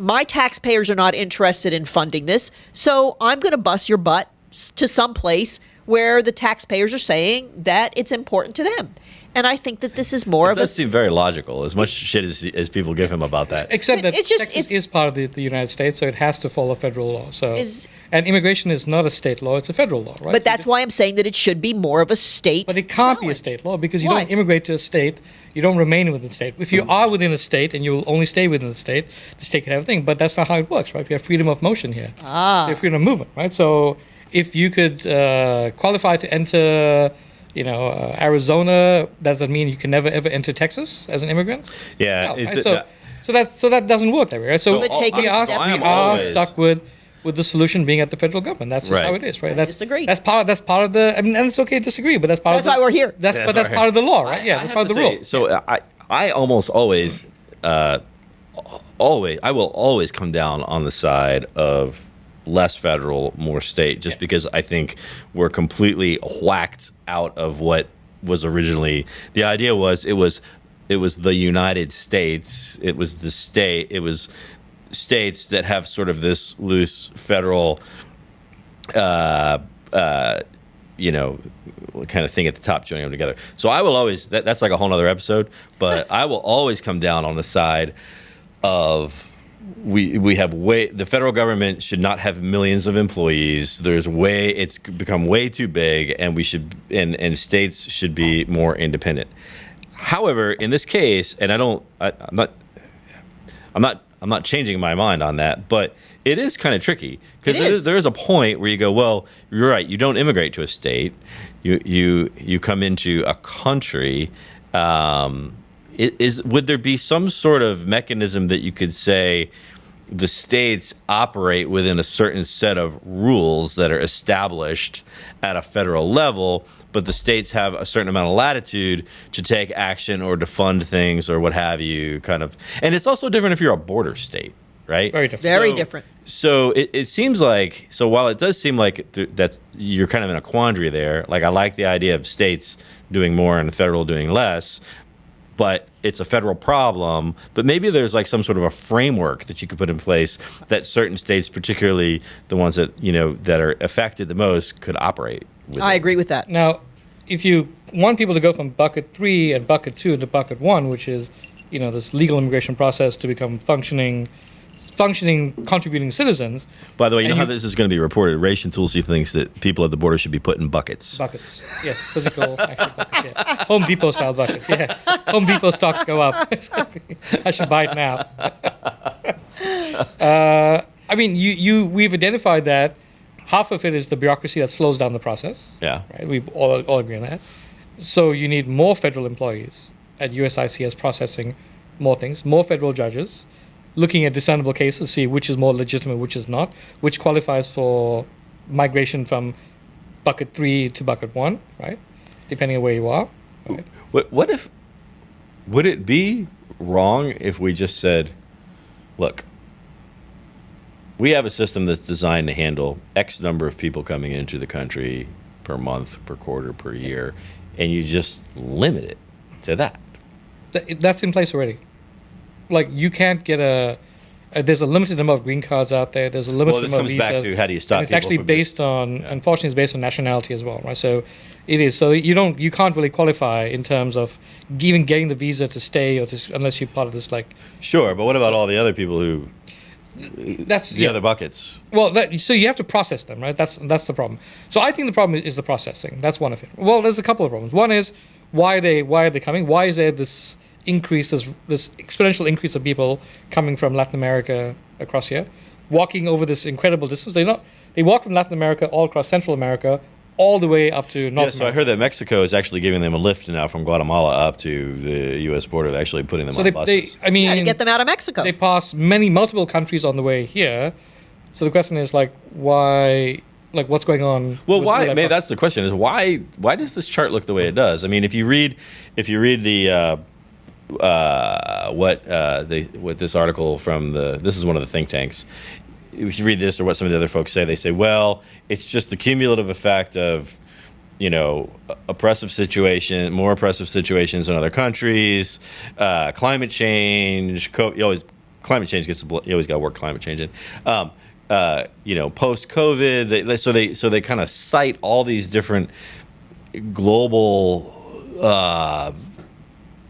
my taxpayers are not interested in funding this, so I'm going to bust your butt to some place where the taxpayers are saying that it's important to them. And I think that this is more of a... It does seem very logical, as much shit as people give him about that. Except that Texas is part of the United States, so it has to follow federal law. And immigration is not a state law, it's a federal law, right? But that's why I'm saying that it should be more of a state But it can't be a state law, because you don't immigrate to a state, you don't remain within the state. If you are within a state and you will only stay within the state can have everything, but that's not how it works, right? We have freedom of motion here. So you have freedom of movement, right? So if you could qualify to enter... Arizona, does that mean you can never ever enter Texas as an immigrant? Yeah. No, right? So that doesn't work that way, right? So we are stuck with the solution being at the federal government. That's just how it is, right? I disagree. That's part of the. I mean, and it's okay to disagree, but that's why we're here. That's part of the law, right? That's part of the rule. So I almost always, I will always come down on the side of less federal, more state, just because I think we're completely whacked out of what was originally the idea. It was the United States. It was the state. It was states that have sort of this loose federal, kind of thing at the top, joining them together. So I will always that's like a whole nother episode, but I will always come down on the side of we have the federal government should not have millions of employees. It's become way too big, and we should and states should be more independent. However, in this case, and I'm not changing my mind on that, but it is kind of tricky because there is a point where you go, well, you're right. You don't immigrate to a state. You come into a country. Would there be some sort of mechanism that you could say the states operate within a certain set of rules that are established at a federal level, but the states have a certain amount of latitude to take action or to fund things or what have you, kind of? And it's also different if you're a border state, right? Very different. Very different. So it seems like, so while it does seem like that's you're kind of in a quandary there, like I like the idea of states doing more and the federal doing less, but it's a federal problem. But maybe there's like some sort of a framework that you could put in place that certain states, particularly the ones that that are affected the most, could operate with. I agree with that. Now, if you want people to go from bucket 3 and bucket 2 into bucket 1, which is this legal immigration process to become functioning, contributing citizens. By the way, you know how this is going to be reported? Reishin Tulsi thinks that people at the border should be put in buckets. Buckets, yes, physical actual buckets. Yeah. Home Depot style buckets. Yeah, Home Depot stocks go up. I should buy it now. I mean, we've identified that half of it is the bureaucracy that slows down the process. Yeah, right. We all agree on that. So you need more federal employees at USICS processing more things, more federal judges, looking at discernible cases, see which is more legitimate, which is not, which qualifies for migration from bucket 3 to bucket 1, right? Depending on where you are. Right? Would it be wrong if we just said, look, we have a system that's designed to handle X number of people coming into the country per month, per quarter, per year, and you just limit it to that? That's in place already. Like, you can't get there's a limited number of green cards out there. There's a limited number of visas. Well, this comes back to how do you stop people. It's actually based on, unfortunately, it's based on nationality as well, right? So it is. So you can't really qualify in terms of even getting the visa to stay unless you're part of this, like. Sure, but what about all the other people who? That's the other buckets. Well, so you have to process them, right? That's the problem. So I think the problem is the processing. That's one of it. Well, there's a couple of problems. One is why are they coming? Why is there this increase, this exponential increase of people coming from Latin America across here, walking over this incredible distance? They walk from Latin America all across Central America, all the way up to North America. So I heard that Mexico is actually giving them a lift now from Guatemala up to the U.S. border. They're actually putting them on buses. To get them out of Mexico. They pass multiple countries on the way here. So the question is, like, why? Like, what's going on? Well, why? Maybe that's the question: is why does this chart look the way it does? I mean, if you read the what this article from this is one of the think tanks. If you read this or what some of the other folks say, they say, well, it's just the cumulative effect of, more oppressive situations in other countries, climate change, climate change gets you always got to work climate change in. Post COVID, so they kind of cite all these different global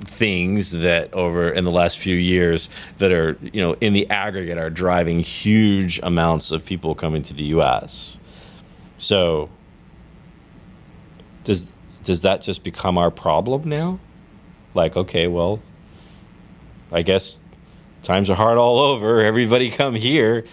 things that over in the last few years that are in the aggregate are driving huge amounts of people coming to the U.S. So does that just become our problem now? Like, okay, well, I guess times are hard all over. Everybody come here.